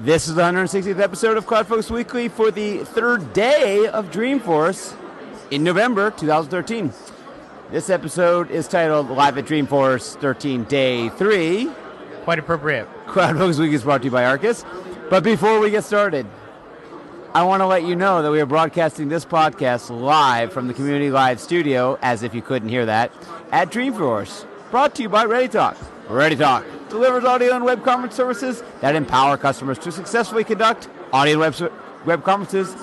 This is the 160th episode of CloudFocus Weekly for the third day of Dreamforce in November 2013. This episode is titled Live at Dreamforce 13 Day 3. Quite appropriate. CloudFocus Weekly is brought to you by Arkus. But before we get started, I want to let you know that we are broadcasting this podcast live from the Community Live studio, as if you couldn't hear that, at Dreamforce. Brought to you by ReadyTalk. ReadyTalk delivers audio and web conference services that empower customers to successfully conduct audio and web conferences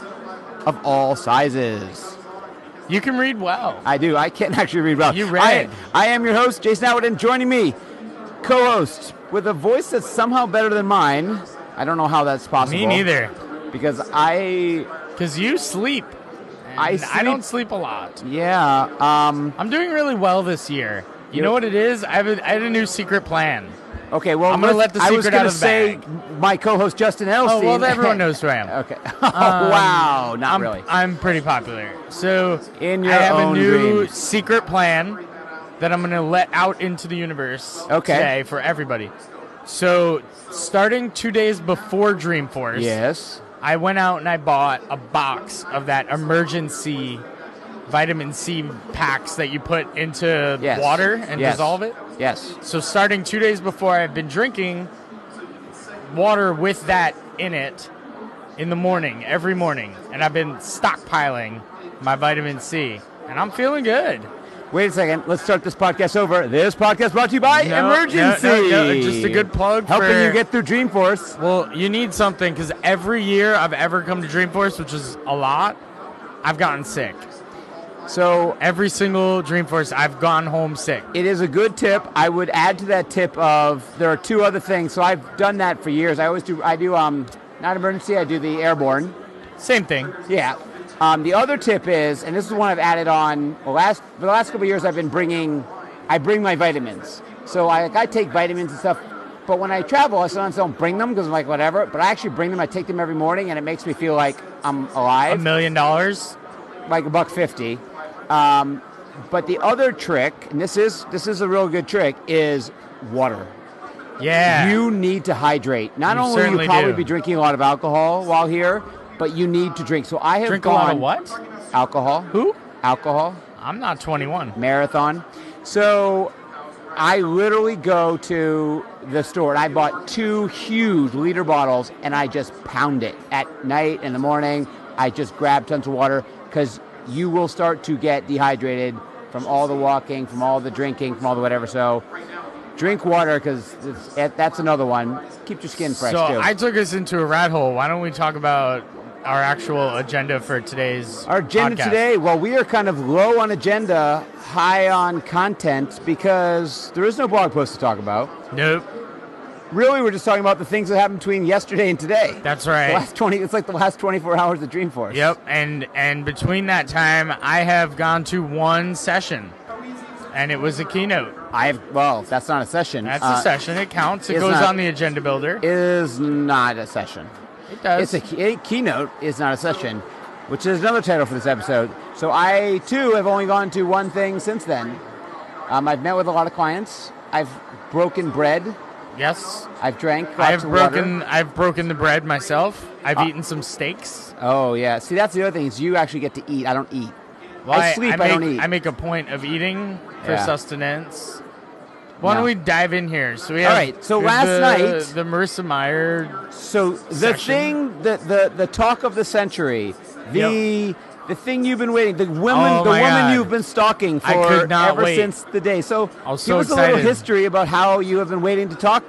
of all sizes. You can read well. I do. I can't actually read well. You read. I am your host, Jason Atwood, and joining me, co-host, with a voice that's somehow better than mine. I don't know how that's possible. Me neither. Because you sleep. I don't sleep a lot. Yeah. I'm doing really well this year. You know what it is? I had a new secret plan. Okay, well, I'm going to let the secret out of the bag. I was going to say my co-host Justin Elstein. Oh, well, everyone knows who I am. Okay. Wow, not really. I'm pretty popular. So in your I have own a new dreams. secret plan that I'm going to let out into the universe today for everybody. So starting 2 days before Dreamforce, yes, I went out and I bought a box of that emergency vitamin C packs that you put into water and dissolve it. Yes. So starting 2 days before, I've been drinking water with that in it in the morning, every morning. And I've been stockpiling my vitamin C. And I'm feeling good. Wait a second. Let's start this podcast over. This podcast brought to you by Emergency. No, just a good plug helping you get through Dreamforce. Well, you need something because every year I've ever come to Dreamforce, which is a lot, I've gotten sick. So every single Dreamforce, I've gone home sick. It is a good tip. I would add to that tip of there are two other things. So I've done that for years. I do not emergency. I do the airborne. Same thing. Yeah. The other tip is, and this is one I've added on for the last couple of years. I bring my vitamins. So I take vitamins and stuff. But when I travel, I sometimes don't bring them because I'm like whatever. But I actually bring them. I take them every morning, and it makes me feel like I'm alive. $1 million. Like $150. But the other trick, and this is a real good trick, is water. Yeah. You need to hydrate. Not only will you probably be drinking a lot of alcohol while here, but you need to drink. So I have drink a lot of what? Alcohol. Who? Alcohol. I'm not 21. Marathon. So I literally go to the store and I bought 2 huge liter bottles and I just pound it at night, in the morning. I just grab tons of water because you will start to get dehydrated from all the walking, from all the drinking, from all the whatever. So drink water because that's another one. Keep your skin fresh, too. So I took us into a rat hole. Why don't we talk about our actual agenda for today's Our agenda podcast? Today, well, we are kind of low on agenda, high on content because there is no blog post to talk about. Nope. Really, we're just talking about the things that happened between yesterday and today. That's right. It's like the last 24 hours of Dreamforce. Yep, and between that time, I have gone to one session, and it was a keynote. That's not a session. That's a session. It counts. It goes on the agenda builder. It is not a session. It does. A keynote is not a session, which is another title for this episode. So I, too, have only gone to one thing since then. I've met with a lot of clients. I've broken bread. Yes. I've drank lots of water. I've broken the bread myself. I've eaten some steaks. Oh, yeah. See, that's the other thing is you actually get to eat. I don't eat. Well, I sleep, I don't eat. I make a point of eating for sustenance. Why don't we dive in here? So we have, all right. So last night, the Marissa Mayer. So the thing, the talk of the century, the thing you've been waiting, the woman you've been stalking for ever since the day. So give us a little history about how you have been waiting to talk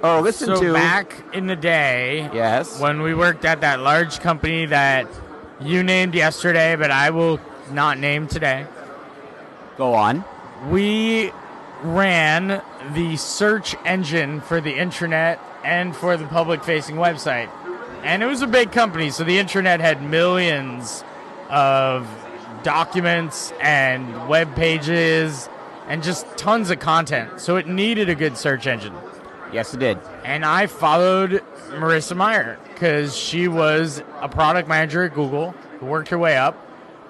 or listen to. So back in the day, when we worked at that large company that you named yesterday, but I will not name today. Go on. We ran the search engine for the intranet and for the public-facing website. And it was a big company, so the intranet had millions of documents and web pages and just tons of content. So it needed a good search engine. Yes, it did. And I followed Marissa Mayer because she was a product manager at Google who worked her way up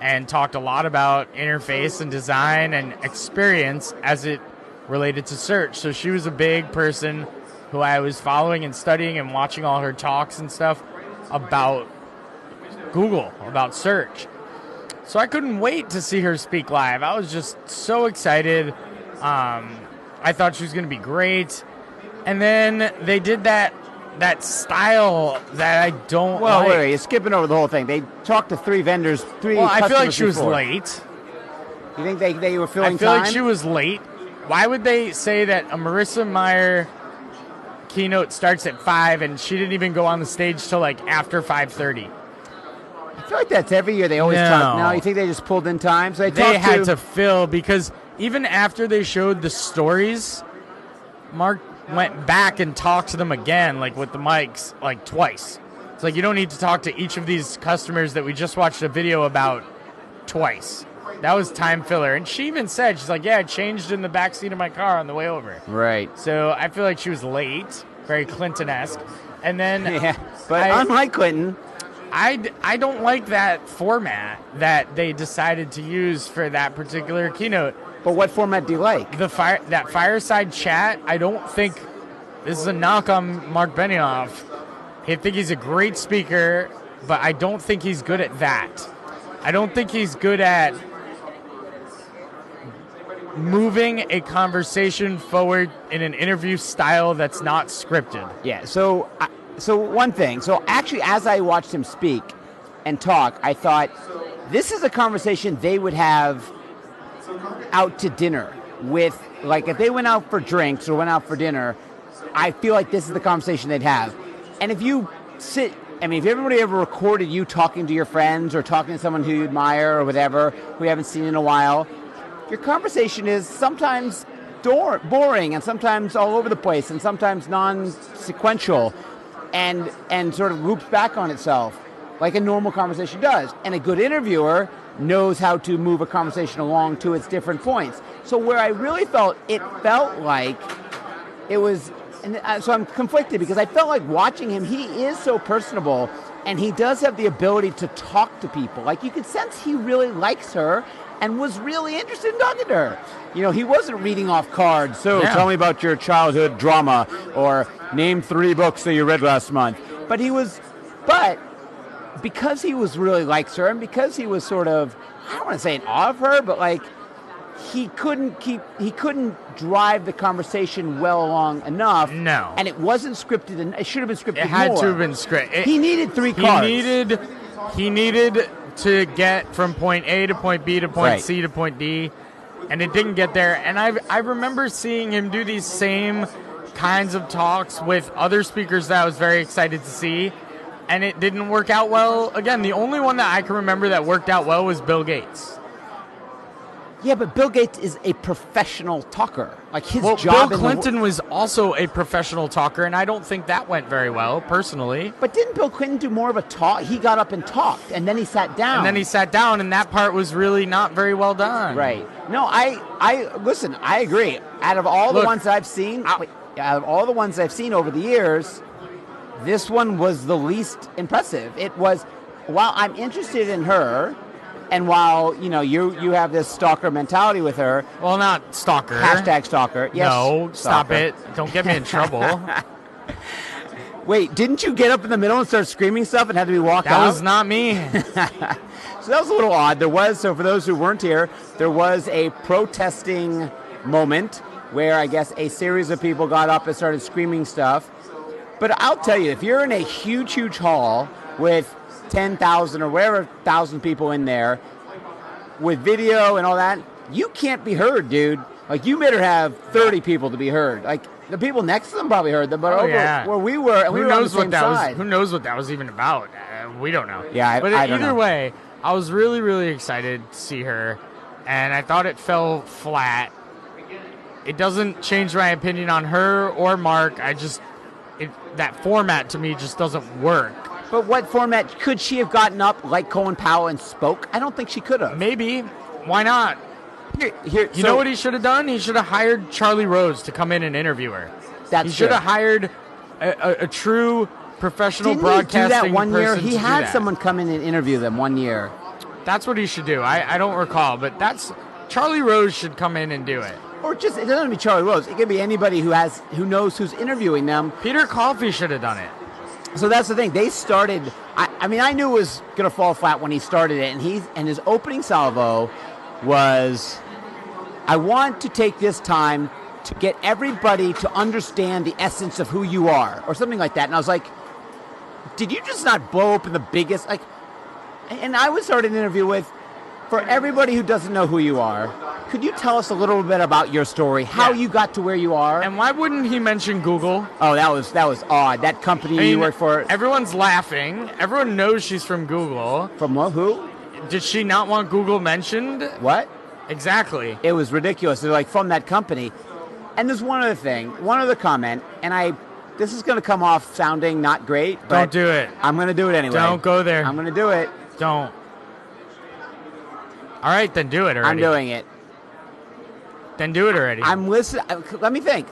and talked a lot about interface and design and experience as it related to search. So she was a big person who I was following and studying and watching all her talks and stuff about Google, about search. So I couldn't wait to see her speak live. I was just so excited. I thought she was going to be great. And then they did that style that I don't like. Wait, you're skipping over the whole thing. They talked to three vendors, I feel like she was late. You think they were filling time? I feel time? like she was late. Why would they say that a Marissa Mayer keynote starts at 5 and she didn't even go on the stage till like after 5:30? I feel like that's every year. They always talk. No, you think they just pulled in time? So they had to fill, because even after they showed the stories, Mark went back and talked to them again, like with the mics, like twice. It's like, you don't need to talk to each of these customers that we just watched a video about twice. That was time filler. And she even said, she's like, yeah, I changed in the backseat of my car on the way over. Right. So I feel like she was late, very Clinton-esque. And then... yeah, but unlike Clinton... I don't like that format that they decided to use for that particular keynote. But what format do you like? That fireside chat, I don't think... This is a knock on Mark Benioff. I think he's a great speaker, but I don't think he's good at that. I don't think he's good at moving a conversation forward in an interview style that's not scripted. Yeah, so one thing. So actually, as I watched him speak and talk, I thought, this is a conversation they would have out to dinner with, like if they went out for drinks or went out for dinner, I feel like this is the conversation they'd have. And if you sit, I mean, if everybody ever recorded you talking to your friends or talking to someone who you admire or whatever, who you haven't seen in a while, your conversation is sometimes boring and sometimes all over the place and sometimes non-sequential and sort of loops back on itself like a normal conversation does. And a good interviewer knows how to move a conversation along to its different points. So where I really felt like it was, and so I'm conflicted because I felt like watching him, he is so personable and he does have the ability to talk to people. Like you could sense he really likes her and was really interested in talking to her. You know, he wasn't reading off cards. So tell me about your childhood drama or name 3 books that you read last month. But because he was really likes her and because he was sort of, I don't want to say in awe of her, but like he couldn't drive the conversation well along enough. No. And it wasn't scripted, and it should have been scripted more. It had to have been scripted. He needed 3 cards. He needed to get from point A to point B to point C to point D, and it didn't get there. And I remember seeing him do these same kinds of talks with other speakers that I was very excited to see, and it didn't work out well. Again, the only one that I can remember that worked out well was Bill Gates. Yeah, but Bill Gates is a professional talker. Like his Bill job. Clinton was also a professional talker, and I don't think that went very well, personally. But didn't Bill Clinton do more of a talk? He got up and talked, and then he sat down. And that part was really not very well done. Right. No, I listen. I agree. Out of all the ones I've seen, over the years, this one was the least impressive. It was, while I'm interested in her. And while, you know, you have this stalker mentality with her. Well, not stalker. Hashtag stalker. Yes, no, stalker. Stop it. Don't get me in trouble. Wait, didn't you get up in the middle and start screaming stuff and had to be walked out? That was not me. So that was a little odd. So for those who weren't here, there was a protesting moment where I guess a series of people got up and started screaming stuff. But I'll tell you, if you're in a huge, huge hall with 10,000 or whatever 1,000 people in there with video and all that, you can't be heard, dude. Like, you better have 30 people to be heard. Like, the people next to them probably heard them, but where we were, and we were on the same side. Who knows what that was even about? We don't know. Yeah, but I don't either know. way, I was really, really excited to see her, and I thought it fell flat. It doesn't change my opinion on her or Mark. That format to me just doesn't work. But what format could she have gotten up like Colin Powell and spoke? I don't think she could have. Maybe. Why not? You know what he should have done? He should have hired Charlie Rose to come in and interview her. He should have hired a true professional broadcasting person. Didn't he do that one year? He to had do that. someone come in and interview them one year. That's what he should do. I don't recall, but Charlie Rose should come in and do it. or just, it doesn't have to be Charlie Rose. It could be anybody who knows who's interviewing them. Peter Coffey should have done it. So that's the thing. They started. I mean, I knew it was going to fall flat when he started it, and his opening salvo was, "I want to take this time to get everybody to understand the essence of who you are," or something like that. And I was like, "Did you just not blow open the biggest?" Like, and I would start an interview with, "For everybody who doesn't know who you are, could you tell us a little bit about your story, how you got to where you are?" And why wouldn't he mention Google? Oh, that was odd. That company you work for. Everyone's laughing. Everyone knows she's from Google. From what? Who? Did she not want Google mentioned? What? Exactly. It was ridiculous. They're like, from that company. And there's one other thing, one other comment, and this is going to come off sounding not great, but don't do it. I'm going to do it anyway. Don't go there. I'm going to do it. Don't. All right, then do it already. I'm doing it. Then do it already. I'm listening. Let me think.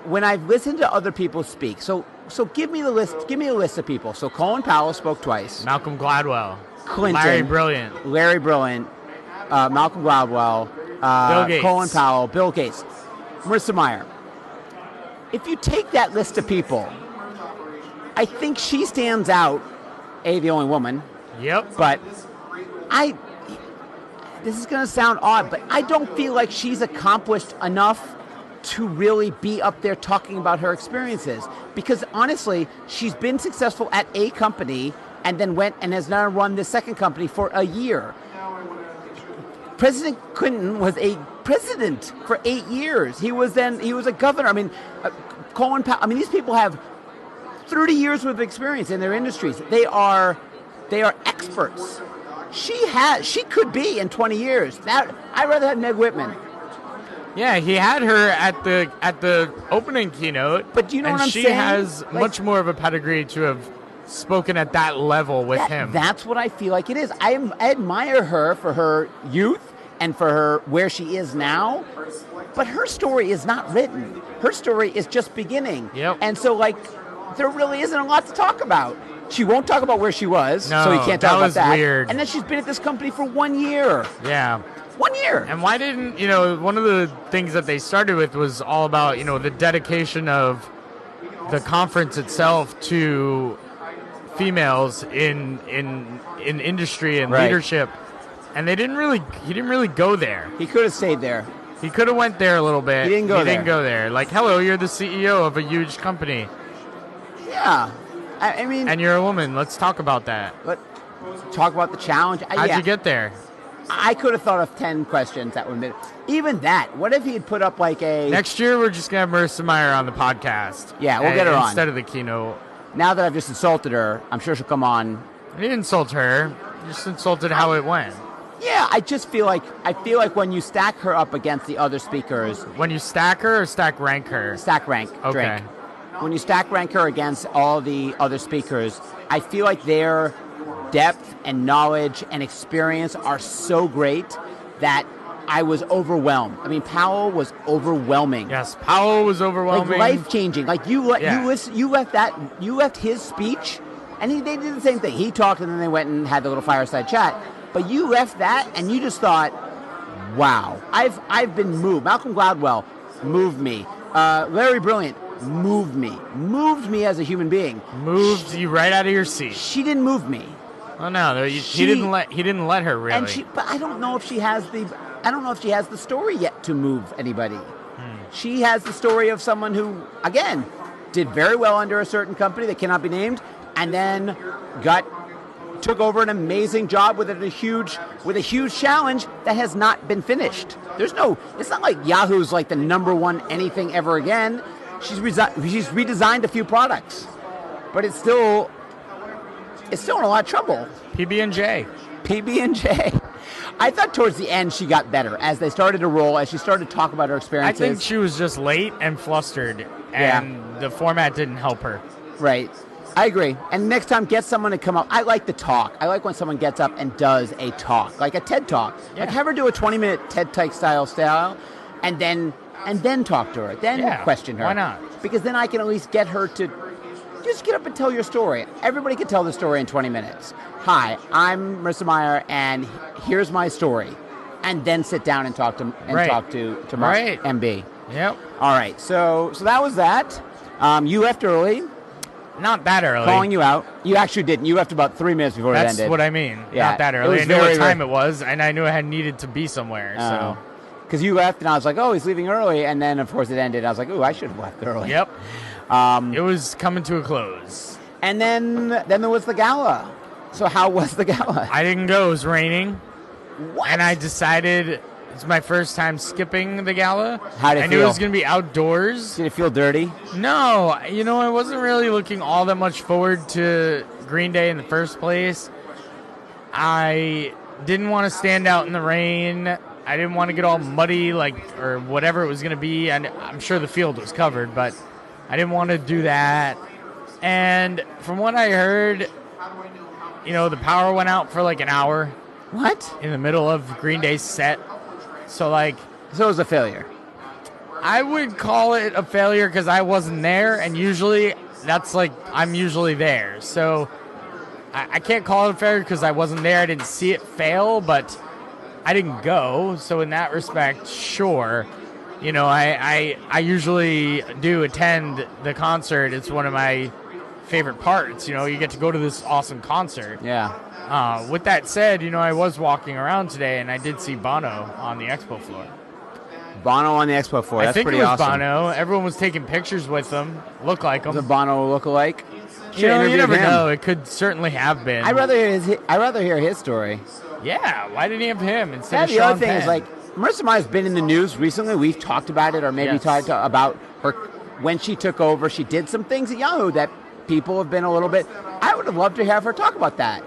When I've listened to other people speak. So give me the list. Give me a list of people. So Colin Powell spoke twice. Malcolm Gladwell. Clinton. Larry Brilliant. Malcolm Gladwell. Bill Gates. Colin Powell. Bill Gates. Marissa Mayer. If you take that list of people, I think she stands out. The only woman. Yep. But this is going to sound odd, but I don't feel like she's accomplished enough to really be up there talking about her experiences. Because honestly, she's been successful at a company and then went and has now run the second company for a year. President Clinton was a president for 8 years. He was a governor. I mean, Colin Powell. I mean, these people have 30 years worth of experience in their industries. They are experts. She could be in 20 years. I'd rather have Meg Whitman. Yeah, he had her at the opening keynote. But do you know what I'm saying? And she has much more of a pedigree to have spoken at that level with him. That's what I feel like it is. I admire her for her youth and for her where she is now. But her story is not written. Her story is just beginning. Yep. And so, there really isn't a lot to talk about. She won't talk about where she was, so you can't talk about that. That was weird. And then she's been at this company for 1 year. Yeah. 1 year. And why didn't, one of the things that they started with was all about, the dedication of the conference itself to females in industry and leadership. And he didn't really go there. He could have stayed there. He could have went there a little bit. He didn't go there. Like, hello, you're the CEO of a huge company. Yeah. I mean... And you're a woman. Let's talk about that. Talk about the challenge. How'd you get there? I could have thought of 10 questions that would have been... Even that. What if he had put up Next year, we're just going to have Marissa Mayer on the podcast. Yeah, we'll get her on. Instead of the keynote. Now that I've just insulted her, I'm sure she'll come on. You didn't insult her. You just insulted how it went. Yeah, I just feel like when you stack her up against the other speakers... When you stack her or stack rank her? Stack rank. Okay. Drink. When you stack rank her against all the other speakers, I feel like their depth and knowledge and experience are so great that I was overwhelmed. I mean, Powell was overwhelming. Yes, Powell was overwhelming. Life-changing. You left his speech, and they did the same thing. He talked, and then they went and had the little fireside chat. But you left that, and you just thought, wow. I've been moved. Malcolm Gladwell moved me. Larry Brilliant moved me as a human being. Moved you right out of your seat. She didn't move me. Oh no, he didn't let her really. But I don't know if she has the story yet to move anybody. She has the story of someone who, again, did very well under a certain company that cannot be named, and then took over an amazing job with a huge challenge that has not been finished. It's not like Yahoo's like the number one anything ever again. She's redesigned a few products, but it's still in a lot of trouble. PB&J. I thought towards the end she got better as they started to roll, as she started to talk about her experiences. I think she was just late and flustered, and the format didn't help her. Right. I agree. And next time, get someone to come up. I like the talk. I like when someone gets up and does a talk, like a TED Talk. Yeah. Have her do a 20-minute TED Talk style, and then talk to her. Then question her. Why not? Because then I can at least get her to just get up and tell your story. Everybody can tell the story in 20 minutes. Hi, I'm Marissa Mayer, and here's my story. and then sit down and talk to Mark Right. MB. Yep. All right, so that was that. You left early. Not that early. Calling you out. You actually didn't. You left about 3 minutes before it ended. That's what I mean. Yeah, Not that it early. was I knew what very, time it was, and I knew I had needed to be somewhere. So. Because you left, and I was like, oh, he's leaving early. And then, of course, it ended. I was like, ooh, I should have left early. Yep. It was coming to a close. And then there was the gala. So how was the gala? I didn't go. It was raining. What? And I decided it's my first time skipping the gala. How'd it I knew feel? it was going to be outdoors. Did it feel dirty? No. I wasn't really looking all that much forward to Green Day in the first place. I didn't want to stand out in the rain. I didn't want to get all muddy, or whatever it was going to be. And I'm sure the field was covered, but I didn't want to do that. And from what I heard, the power went out for an hour. What? In the middle of Green Day's set. So it was a failure. I would call it a failure because I wasn't there, and usually that's I'm usually there. So I can't call it a failure because I wasn't there. I didn't see it fail, but I didn't go. So in that respect, sure. I usually do attend the concert. It's one of my favorite parts. You get to go to this awesome concert. Yeah. With that said, I was walking around today, and I did see Bono on the expo floor. Bono on the expo floor. That's pretty awesome. I think it was Bono. Everyone was taking pictures with him. Looked like him. Was it Bono lookalike? You never know. It could certainly have been. I'd rather hear his story. Yeah. Why didn't he have him instead of the Sean other thing Penn? is Marissa Mayer's been in the news recently. We've talked about it, or maybe talked about her when she took over. She did some things at Yahoo that people have been a little bit. I would have loved to have her talk about that.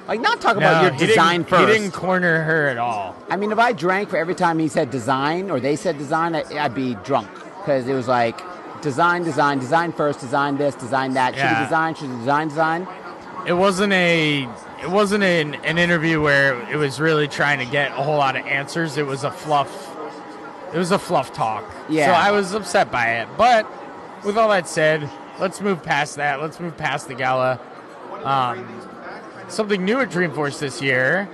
Not talk about your design first. He didn't corner her at all. I mean, if I drank for every time he said design or they said design, I'd be drunk because it was design first, design this, design that. Yeah. Should he design? It wasn't an interview where it was really trying to get a whole lot of answers. It was a fluff talk. Yeah. So I was upset by it. But with all that said, let's move past that. Let's move past the gala. Something new at Dreamforce this year.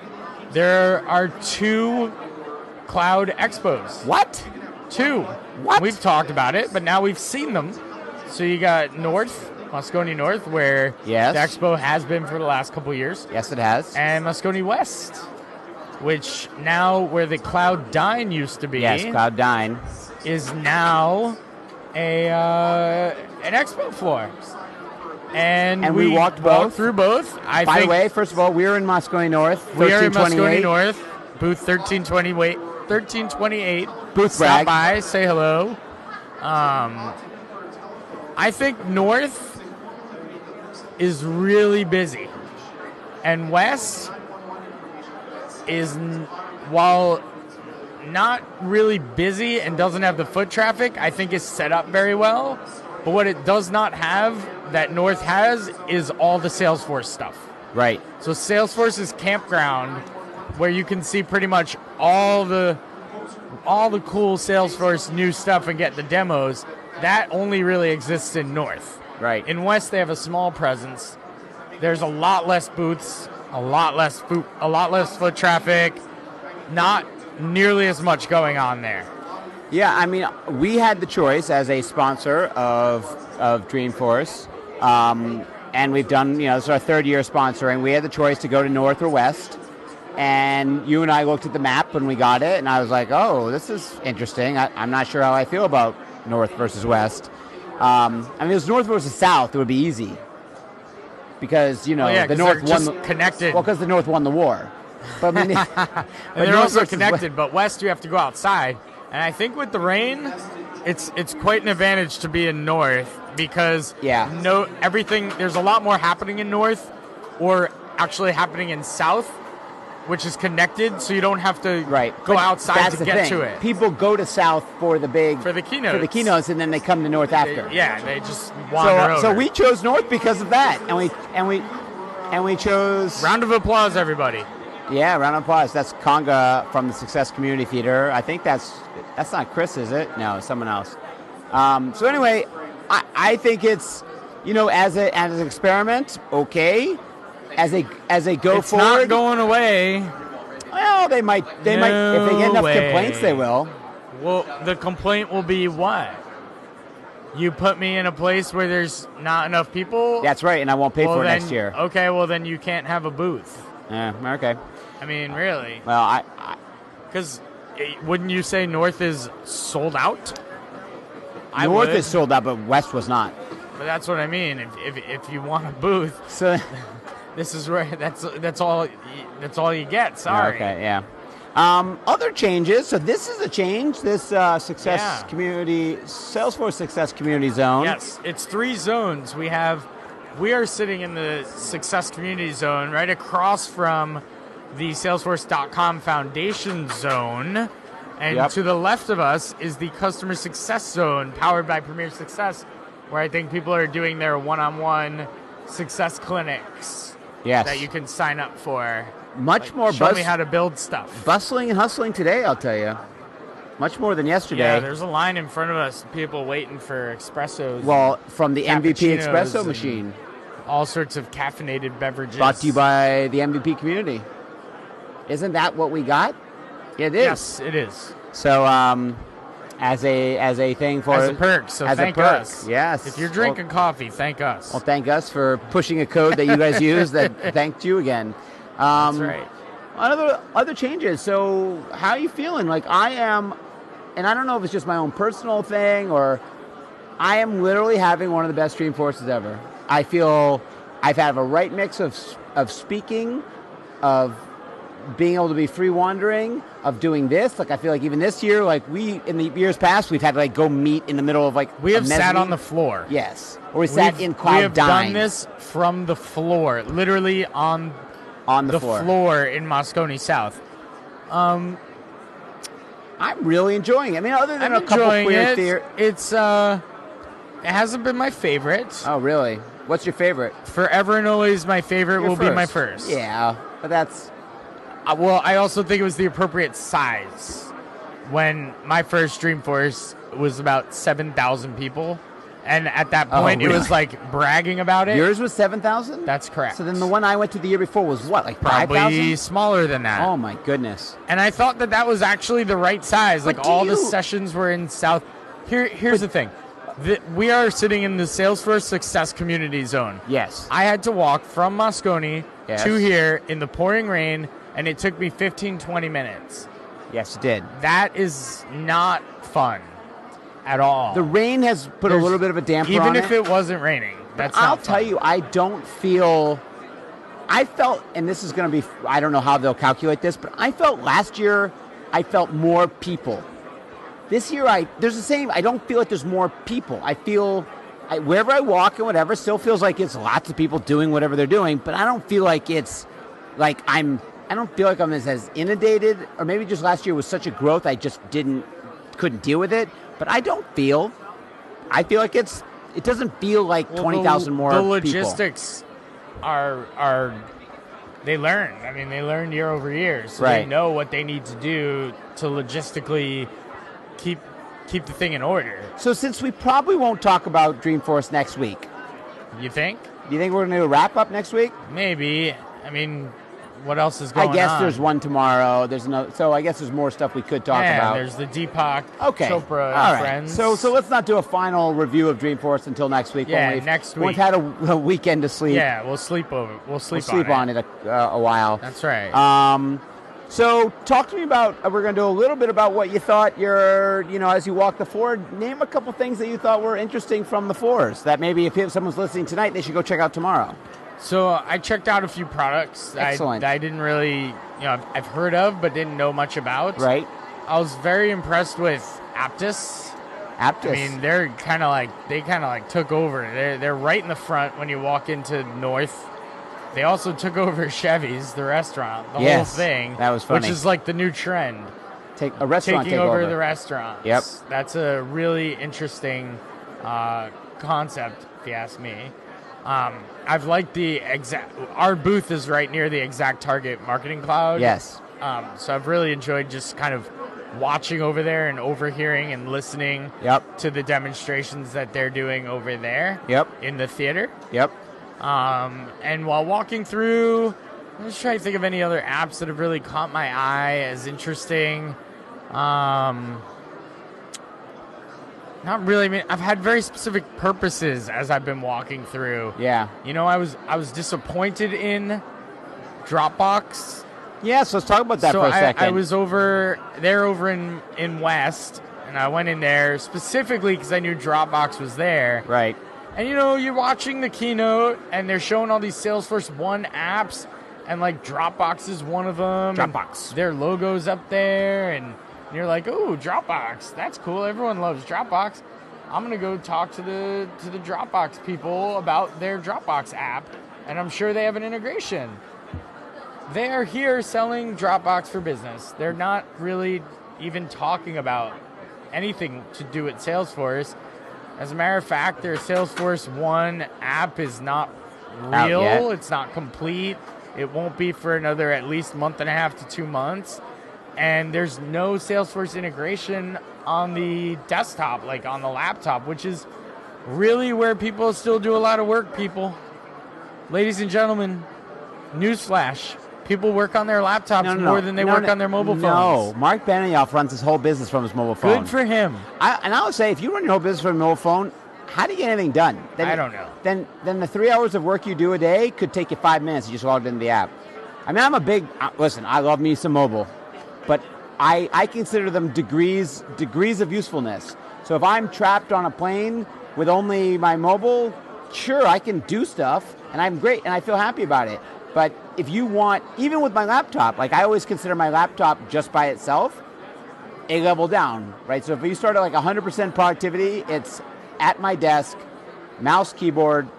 There are 2 cloud expos. What? 2. What? We've talked about it, but now we've seen them. So you got Moscone North, where the expo has been for the last couple of years. Yes, it has. And Moscone West, which now where the Cloud Dine used to be. Yes, Cloud Dine. Is now an expo floor. And we walked through both. By the way, first of all, we're in Moscone North. We are in Moscone North, booth 1328. Booth Stop brag. by, say hello. I think North is really busy. And West is, while not really busy and doesn't have the foot traffic, I think is set up very well. But what it does not have that North has is all the Salesforce stuff. Right. So Salesforce is campground where you can see pretty much all the cool Salesforce new stuff and get the demos. That only really exists in North. Right. In West, they have a small presence. There's a lot less booths, a lot less foot traffic, not nearly as much going on there. Yeah, I mean, we had the choice as a sponsor of Dreamforce, and we've done, this is our 3rd year sponsoring. We had the choice to go to North or West, and you and I looked at the map when we got it, and I was like, oh, this is interesting. I'm not sure how I feel about North versus West. I mean, if it was North versus South, it would be easy. Because, the North won connected. Well, because the North won the war. But, I mean, and they're also connected, but West you have to go outside. And I think with the rain, it's quite an advantage to be in North because there's a lot more happening in North or actually happening in South, which is connected, so you don't have to go outside to get to it. People go to South for the keynotes, and then they come to North after. They just wander over. So we chose North because of that, and we chose. Round of applause, everybody. Yeah, round of applause. That's Conga from the Success Community Theater. I think that's not Chris, is it? No, someone else. So anyway, I think it's as an experiment, okay. As a go it's forward, not going away. Well, they might. If they get enough complaints, they will. Well, the complaint will be what? You put me in a place where there's not enough people? That's right, and I won't pay for it next year. Okay, well, then you can't have a booth. Okay. I mean, really. Well, Because wouldn't you say North is sold out? North is sold out, but West was not. But that's what I mean. If you want a booth, so this is where that's all you get. Sorry. Okay, yeah. Other changes. So this is a change. This Success Community, Salesforce Success Community Zone. Yes, it's 3 zones. We are sitting in the Success Community Zone right across from the Salesforce.com Foundation Zone. And to the left of us is the Customer Success Zone, powered by Premier Success, where I think people are doing their one-on-one success clinics that you can sign up for. Much more show me how to build stuff. Bustling and hustling today, I'll tell you. Much more than yesterday. Yeah, there's a line in front of us, people waiting for espressos. Well, from the MVP espresso machine. All sorts of caffeinated beverages. Brought to you by the MVP community. Isn't that what we got? It is. Yes, it is. So, as a thing for as a perk. So thank us. Yes. If you're drinking coffee, thank us. Well, thank us for pushing a code that you guys use that thanked you again. That's right. Other changes. So, how are you feeling? Like I am, and I don't know if it's just my own personal thing or I am literally having one of the best Dreamforces ever. I feel I've had a right mix of speaking, of being able to be free wandering, of doing this. Like I feel like even this year, like in the years past, we've had to like go meet in the middle of like we have sat on the floor. Yes, or we sat in Cloud. We have done this from the floor, literally on the floor in Moscone South. I'm really enjoying it. I mean, other than a couple queer it hasn't been my favorite. Oh, really? What's your favorite? Forever and always, my favorite will be my first. Yeah, but that's. Well, I also think it was the appropriate size. When my first Dreamforce was about 7,000 people, and at that point it was like bragging about it. Yours was 7,000? That's correct. So then the one I went to the year before was what, like 5,000? Probably smaller than that. Oh my goodness. And I thought that was actually the right size. But like all the sessions were in South. Here's the thing. We are sitting in the Salesforce Success Community Zone. Yes. I had to walk from Moscone to here in the pouring rain, and it took me 15, 20 minutes. Yes, it did. That is not fun at all. The rain has put a little bit of a damper on it. Even if it wasn't raining. That's I'll tell you, I don't feel... I felt, and this is going to be... I don't know how they'll calculate this, but I felt last year, I felt more people. This year, there's the same... I don't feel like there's more people. I feel... wherever I walk and whatever, still feels like it's lots of people doing whatever they're doing, but I don't feel like it's... like I don't feel like I'm as inundated, or maybe just last year was such a growth I just couldn't deal with it. But I feel like it doesn't feel like 20,000 more people. The logistics are they learn. I mean, they learn year over year, so they know what they need to do to logistically keep the thing in order. So since we probably won't talk about Dreamforce next week, you think? Do you think we're going to do a wrap up next week? Maybe. I mean, what else is going on? I guess there's one tomorrow. There's no. So I guess there's more stuff we could talk about. There's the Deepak Chopra and friends. So let's not do a final review of Dreamforce until next week. Yeah, next week. We've had a weekend to sleep. Yeah, we'll sleep over. We'll sleep on it a while. That's right. So talk to me about. We're going to do a little bit about what you thought. As you walk the floor, name a couple things that you thought were interesting from the floors. That maybe if someone's listening tonight, they should go check out tomorrow. So I checked out a few products that I didn't really, I've heard of but didn't know much about. Right. I was very impressed with Aptus. I mean, they kind of took over. They're right in the front when you walk into North. They also took over Chevy's, the restaurant, the whole thing. That was funny. Which is like the new trend. Taking over the restaurants. Yep. That's a really interesting concept, if you ask me. I've liked our booth is right near the Exact Target Marketing Cloud. Yes. So I've really enjoyed just kind of watching over there and overhearing and listening to the demonstrations that they're doing over there in the theater. Yep. And while walking through, I'm just trying to think of any other apps that have really caught my eye as interesting. Not really. I mean, I've had very specific purposes as I've been walking through. Yeah. You know, I was disappointed in Dropbox. Yeah, so let's talk about that for a second. I was over in West, and I went in there specifically because I knew Dropbox was there. Right. And, you know, you're watching the keynote, and they're showing all these Salesforce One apps, and, like, Dropbox is one of them. Dropbox. Their logo's up there, and you're like, ooh, Dropbox. That's cool. Everyone loves Dropbox. I'm going to go talk to the Dropbox people about their Dropbox app, and I'm sure they have an integration. They are here selling Dropbox for business. They're not really even talking about anything to do with Salesforce. As a matter of fact, their Salesforce One app is not real. It's not complete. It won't be for another at least month and a half to 2 months. And there's no Salesforce integration on the desktop, like on the laptop, which is really where people still do a lot of work, people. Ladies and gentlemen, newsflash. People work on their laptops more than they work on their mobile phones. No, Mark Benioff runs his whole business from his mobile phone. Good for him. I would say, if you run your whole business from your mobile phone, how do you get anything done? I don't know. Then the 3 hours of work you do a day could take you 5 minutes. You just logged into the app. I mean, I'm a big, listen, I love me some mobile, but I consider them degrees of usefulness. So if I'm trapped on a plane with only my mobile, sure, I can do stuff, and I'm great, and I feel happy about it. But if you want, even with my laptop, like I always consider my laptop just by itself a level down, right? So if you start at like 100% productivity, it's at my desk, mouse, keyboard,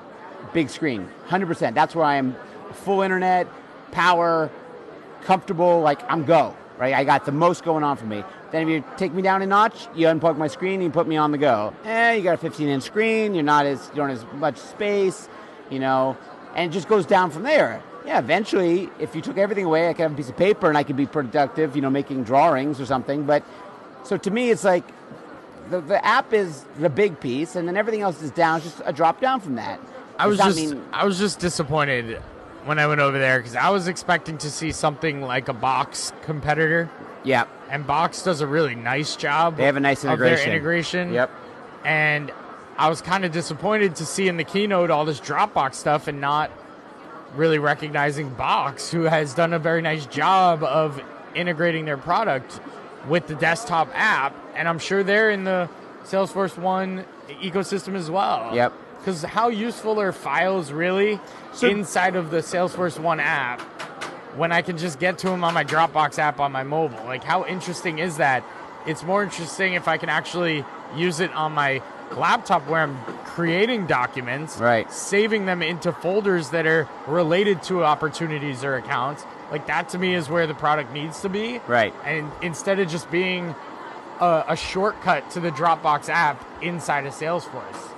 big screen, 100%. That's where I am, full internet, power, comfortable, like I'm go, right? I got the most going on for me. Then if you take me down a notch, you unplug my screen and you put me on the go. You got a 15-inch screen, you don't have as much space, you know, and it just goes down from there. Yeah, eventually, if you took everything away, I could have a piece of paper and I could be productive, you know, making drawings or something. But so to me, it's like the app is the big piece, and then everything else is down, just a drop down from that. I was just disappointed when I went over there because I was expecting to see something like a Box competitor. Yeah, and Box does a really nice job. They have a nice integration. Of their integration. Yep. And I was kind of disappointed to see in the keynote all this Dropbox stuff and not really recognizing Box, who has done a very nice job of integrating their product with the desktop app, and I'm sure they're in the Salesforce One ecosystem as well. Yep. Because how useful are files really inside of the Salesforce One app when I can just get to them on my Dropbox app on my mobile? Like, how interesting is that? It's more interesting if I can actually use it on my laptop where I'm creating documents, right, saving them into folders that are related to opportunities or accounts. Like, that to me is where the product needs to be. Right. And instead of just being a shortcut to the Dropbox app inside of Salesforce.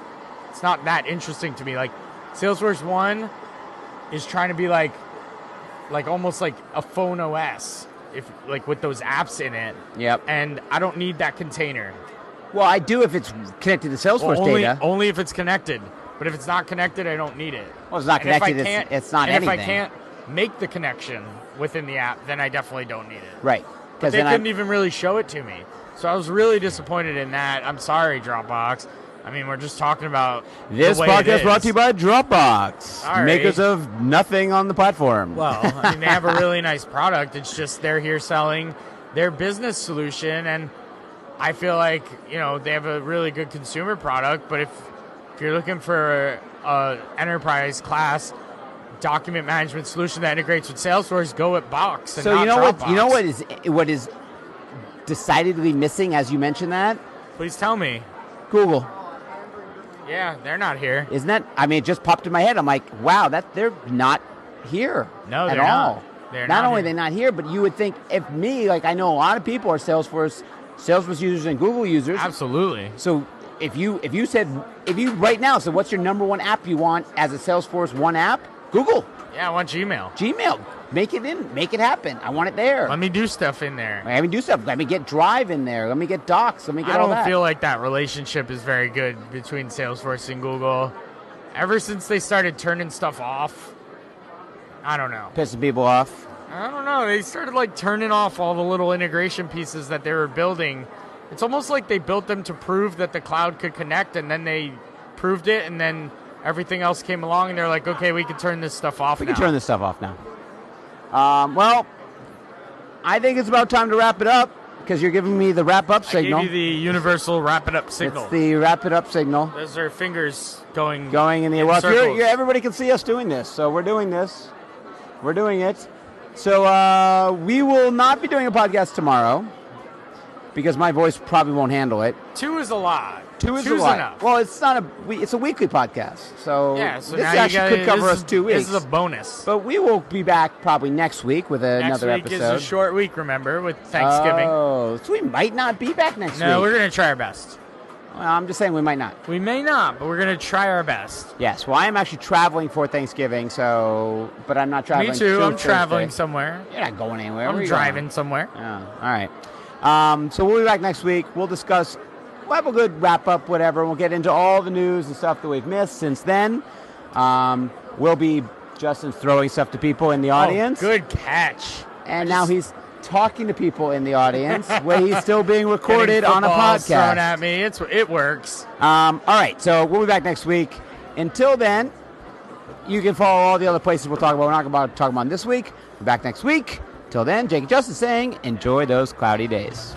It's not that interesting to me. Like, Salesforce One is trying to be like almost like a phone OS, if like with those apps in it. Yep. And I don't need that container. Well, I do if it's connected to Salesforce data. Only if it's connected. But if it's not connected, I don't need it. Well, it's not connected. It's not anything. If I can't make the connection within the app, then I definitely don't need it. Right. But they couldn't even really show it to me. So I was really disappointed in that. I'm sorry, Dropbox. I mean, we're just talking about this podcast brought to you by Dropbox, sorry. Makers of nothing on the platform. Well, I mean, they have a really nice product. It's just they're here selling their business solution, and I feel like, you know, they have a really good consumer product, but if you're looking for a enterprise class document management solution that integrates with Salesforce, go with Box and not Dropbox. You know what is decidedly missing as you mentioned that? Please tell me. Google. Yeah, they're not here. Isn't that? I mean, it just popped in my head. I'm like, wow, they're not here. No, at they're all. Not. They're not not only here. they're not here, but you would think if me, like I know a lot of people are Salesforce users and Google users. Absolutely. So if you right now, so what's your number one app you want as a Salesforce One app? Google. Yeah, I want Gmail. Gmail. Make it happen. I want it there. Let me do stuff in there. Let me do stuff. Let me get Drive in there. Let me get Docs. Let me get all that. I don't feel like that relationship is very good between Salesforce and Google. Ever since they started turning stuff off, I don't know. Pissing people off. I don't know. They started like turning off all the little integration pieces that they were building. It's almost like they built them to prove that the cloud could connect, and then they proved it, and then everything else came along, and they're like, okay, we can turn this stuff off now. We can turn this stuff off now. Well, I think it's about time to wrap it up, because you're giving me the wrap-up signal. I gave you the universal wrap-it-up signal. It's the wrap-it-up signal. Those are fingers going in the... Well, circles. Everybody can see us doing this, so we're doing this. We're doing it. So we will not be doing a podcast tomorrow, because my voice probably won't handle it. 2 is a lot. Two's a lot. Enough. Well, it's a weekly podcast, so, so this actually could cover us 2 weeks. This is a bonus. But we will be back probably next week with another episode. Next week is a short week, remember, with Thanksgiving. Oh, so we might not be back next week. No, we're going to try our best. Well, I'm just saying we might not. We may not, but we're going to try our best. Yes, well, I am actually traveling for Thanksgiving, but I'm not traveling. Me too, I'm Thursday. traveling somewhere. You're not going anywhere. I'm driving somewhere. Oh, all right. So we'll be back next week. We'll have a good wrap-up, whatever. We'll get into all the news and stuff that we've missed since then. We'll be Justin throwing stuff to people in the audience. Oh, good catch. And now he's talking to people in the audience where he's still being recorded on a podcast. Thrown at me. It works. All right, so we'll be back next week. Until then, you can follow all the other places we'll talk about. We're not going to talk about this week. We'll be back next week. Till then, Jake and Justin saying, enjoy those cloudy days.